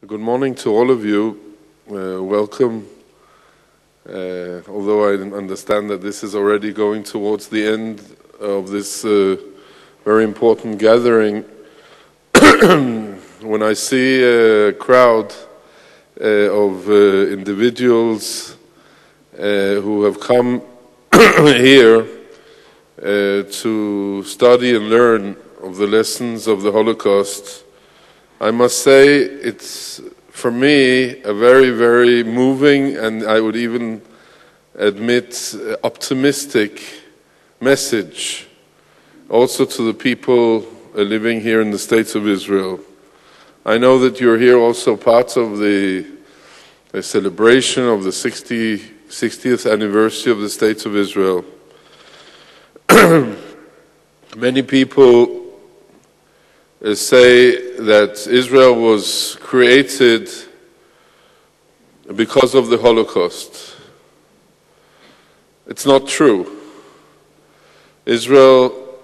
Good morning to all of you. Welcome. Although I understand that this is already going towards the end of this very important gathering, when I see a crowd of individuals who have come here to study and learn of the lessons of the Holocaust, I must say it's, for me, a very, very moving and I would even admit optimistic message also to the people living here in the States of Israel. I know that you're here also part of the celebration of the 60th anniversary of the States of Israel. Many people say that Israel was created because of the Holocaust. It's not true. Israel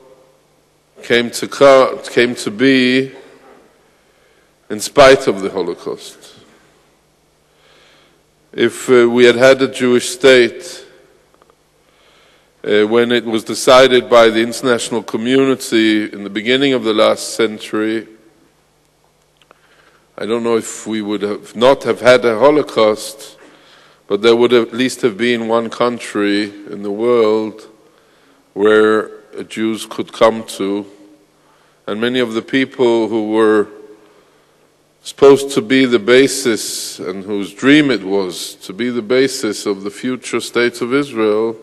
came to be in spite of the Holocaust. If we had had a Jewish state when it was decided by the international community in the beginning of the last century, I don't know if we would have not have had a Holocaust, but there would at least have been one country in the world where Jews could come to, and many of the people who were supposed to be the basis and whose dream it was to be the basis of the future state of Israel,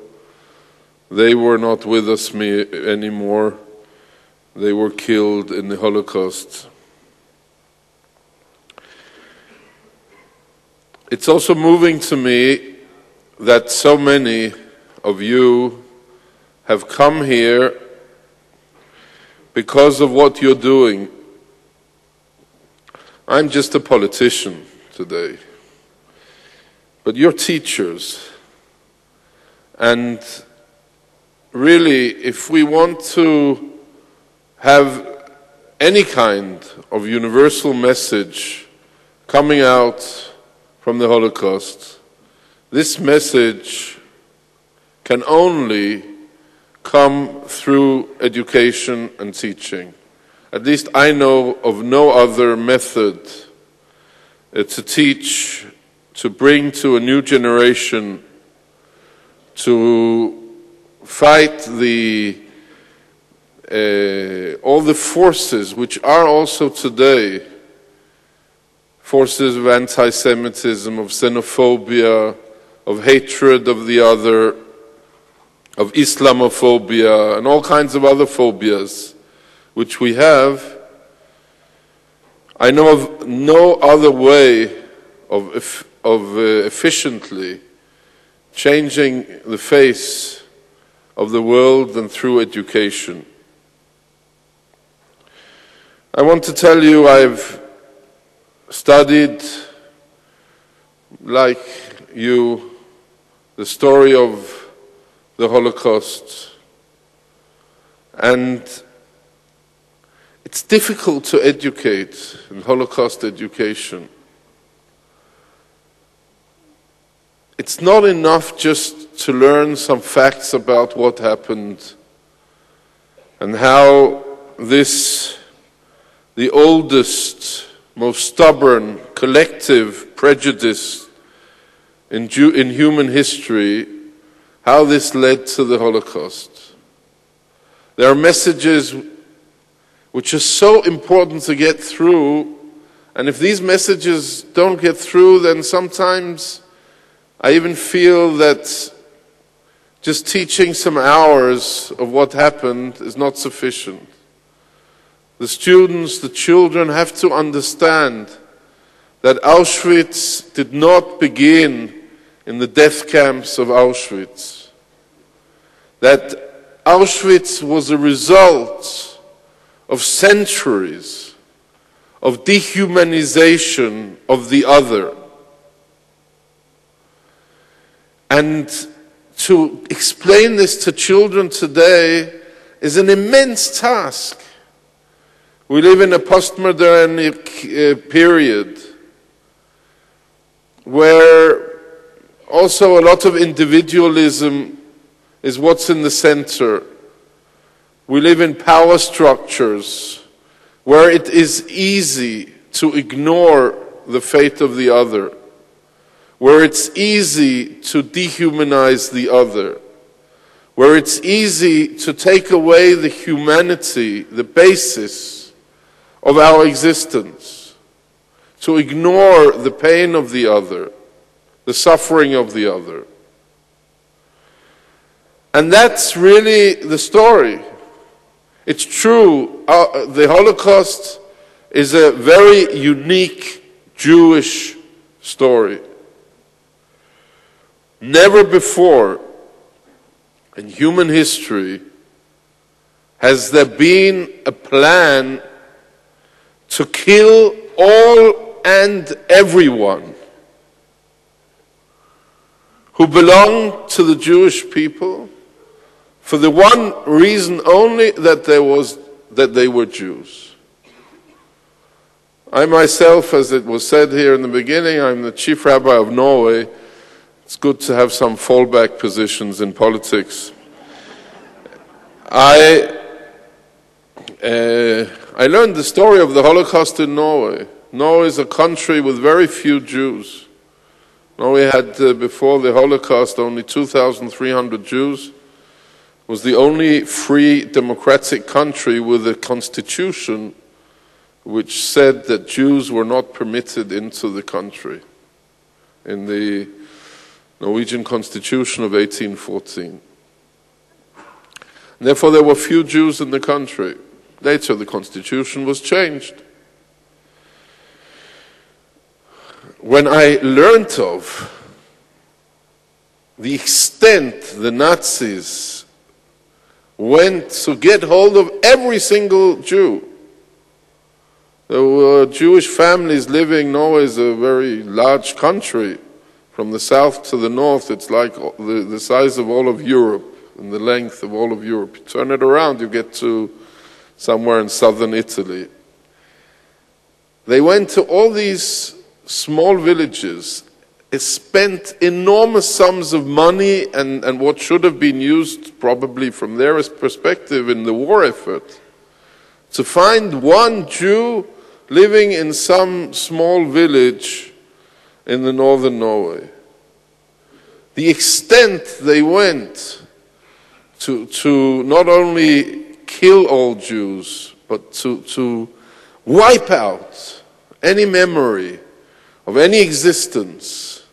they were not with us anymore. They were killed in the Holocaust. It's also moving to me that so many of you have come here because of what you're doing. I'm just a politician today, but you're teachers. And really, if we want to have any kind of universal message coming out from the Holocaust, this message can only come through education and teaching. At least I know of no other method to teach, to bring to a new generation, to fight all the forces which are also today forces of anti-Semitism, of xenophobia, of hatred of the other, of Islamophobia, and all kinds of other phobias which we have. I know of no other way of efficiently changing the face of the world than through education. I want to tell you I've studied, like you, the story of the Holocaust, and it's difficult to educate in Holocaust education. It's not enough just to learn some facts about what happened and how this, the oldest, most stubborn collective prejudice in human history, how this led to the Holocaust. There are messages which are so important to get through, and if these messages don't get through, then sometimes I even feel that just teaching some hours of what happened is not sufficient. The students, the children have to understand that Auschwitz did not begin in the death camps of Auschwitz. That Auschwitz was a result of centuries of dehumanization of the other. And to explain this to children today is an immense task. We live in a postmodern period where also a lot of individualism is what's in the center. We live in power structures where it is easy to ignore the fate of the other, where it's easy to dehumanize the other, where it's easy to take away the humanity, the basis of our existence, to ignore the pain of the other, the suffering of the other. And that's really the story. It's true, the Holocaust is a very unique Jewish story. Never before in human history has there been a plan to kill all and everyone who belonged to the Jewish people for the one reason only, that they were Jews. I myself, as it was said here in the beginning, I'm the chief rabbi of Norway. It's good to have some fallback positions in politics. I learned the story of the Holocaust in Norway. Norway is a country with very few Jews. Norway had, before the Holocaust, only 2,300 Jews. It was the only free democratic country with a constitution which said that Jews were not permitted into the country in the Norwegian Constitution of 1814. And therefore, there were few Jews in the country. Later, the constitution was changed. When I learned of the extent the Nazis went to get hold of every single Jew, there were Jewish families living. Norway is a very large country. From the south to the north, it's like the size of all of Europe, and the length of all of Europe. You turn it around, you get to somewhere in southern Italy. They went to all these small villages, spent enormous sums of money and what should have been used, probably from their perspective, in the war effort, to find one Jew living in some small village in the northern Norway. The extent they went to not only kill all Jews, but to wipe out any memory of any existence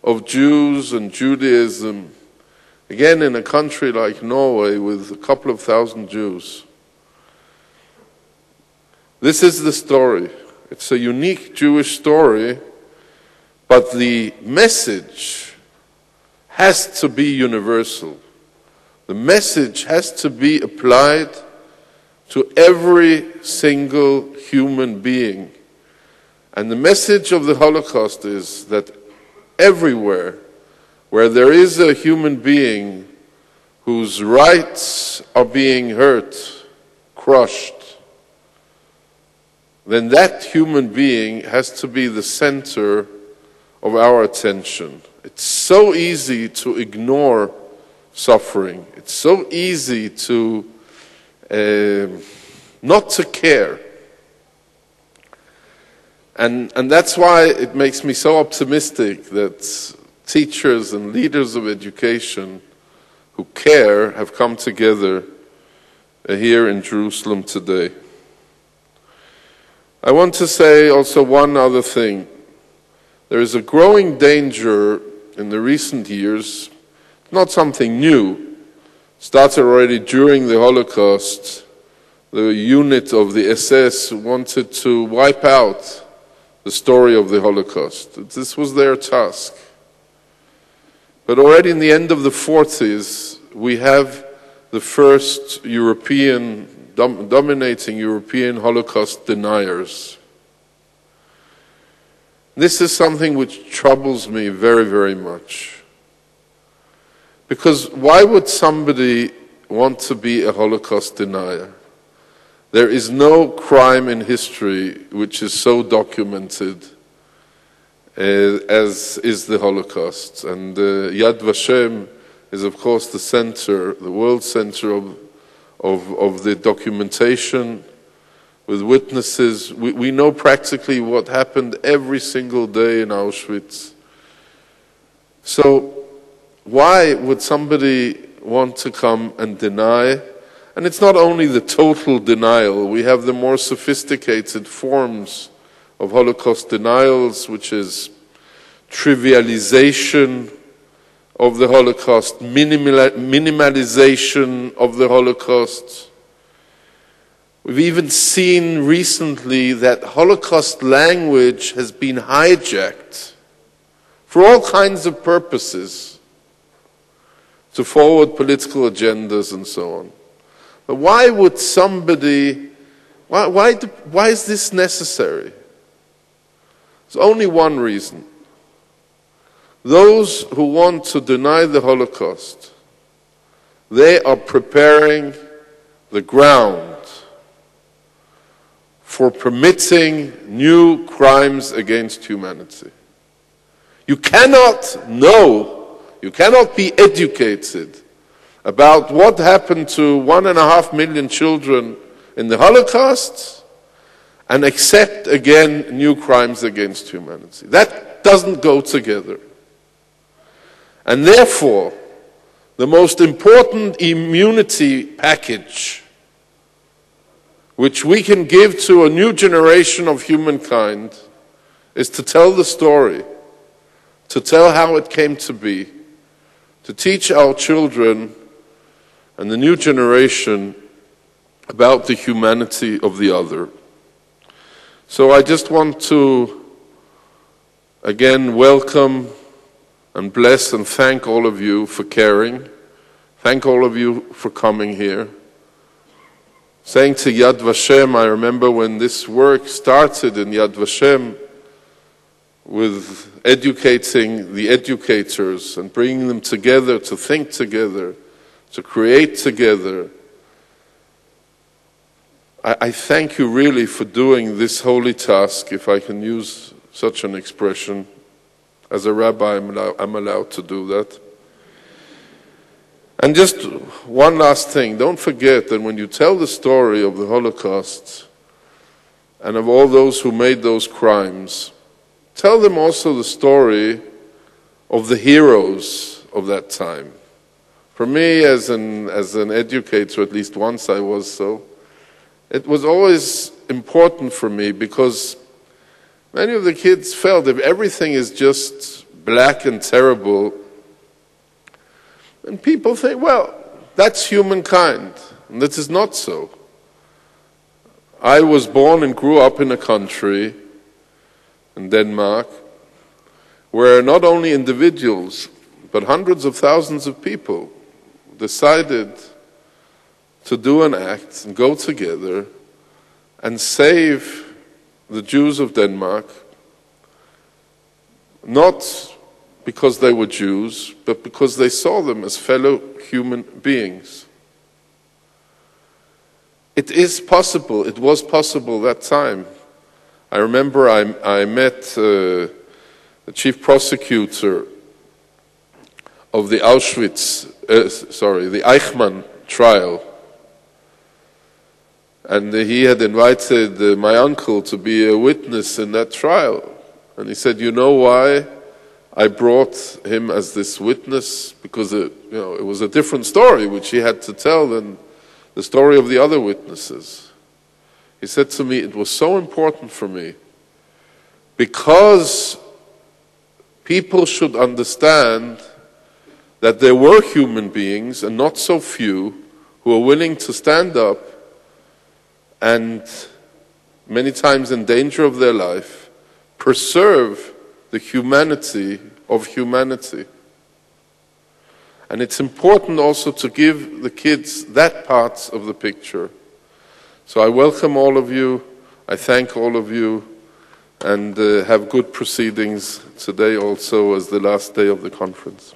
of Jews and Judaism, again in a country like Norway with a couple of thousand Jews. This is the story. It's a unique Jewish story, but the message has to be universal. The message has to be applied to every single human being. And the message of the Holocaust is that everywhere where there is a human being whose rights are being hurt, crushed, then that human being has to be the center of our attention. It's so easy to ignore suffering. It's so easy to not to care. And that's why it makes me so optimistic that teachers and leaders of education who care have come together here in Jerusalem today. I want to say also one other thing. There is a growing danger in the recent years, not something new, started already during the Holocaust. The unit of the SS wanted to wipe out the story of the Holocaust. This was their task. But already in the end of the 40s, we have the first dominating European Holocaust deniers. This is something which troubles me very, very much. Because why would somebody want to be a Holocaust denier? There is no crime in history which is so documented as is the Holocaust. And Yad Vashem is, of course, the center, the world center of the documentation with witnesses. We know practically what happened every single day in Auschwitz. So why would somebody want to come and deny? And it's not only the total denial. We have the more sophisticated forms of Holocaust denials, which is trivialization of the Holocaust, minimalization of the Holocaust. We've even seen recently that Holocaust language has been hijacked for all kinds of purposes to forward political agendas and so on. But why would somebody, why is this necessary? There's only one reason. Those who want to deny the Holocaust, they are preparing the ground for permitting new crimes against humanity. You cannot know, you cannot be educated about what happened to 1.5 million children in the Holocaust and accept again new crimes against humanity. That doesn't go together. And therefore, the most important immunity package which we can give to a new generation of humankind is to tell the story, to tell how it came to be, to teach our children and the new generation about the humanity of the other. So I just want to again welcome and bless and thank all of you for caring. Thank all of you for coming here. Saying to Yad Vashem, I remember when this work started in Yad Vashem with educating the educators and bringing them together to think together, to create together. I thank you really for doing this holy task, if I can use such an expression. As a rabbi, I'm allowed to do that. And just one last thing, don't forget that when you tell the story of the Holocaust and of all those who made those crimes, tell them also the story of the heroes of that time. For me, as an educator, at least once I was so, it was always important for me because many of the kids felt if everything is just black and terrible, and people think, well, that's humankind, and that is not so. I was born and grew up in a country, in Denmark, where not only individuals, but hundreds of thousands of people decided to do an act and go together and save the Jews of Denmark, not because they were Jews, but because they saw them as fellow human beings. It is possible, it was possible that time. I remember I met the chief prosecutor of the the Eichmann trial. And he had invited my uncle to be a witness in that trial. And he said, you know why I brought him as this witness? Because it was a different story which he had to tell than the story of the other witnesses. He said to me, it was so important for me because people should understand that there were human beings, and not so few, who are willing to stand up and, many times in danger of their life, preserve the humanity of humanity. And it's important also to give the kids that part of the picture. So I welcome all of you, I thank all of you, and have good proceedings today also as the last day of the conference.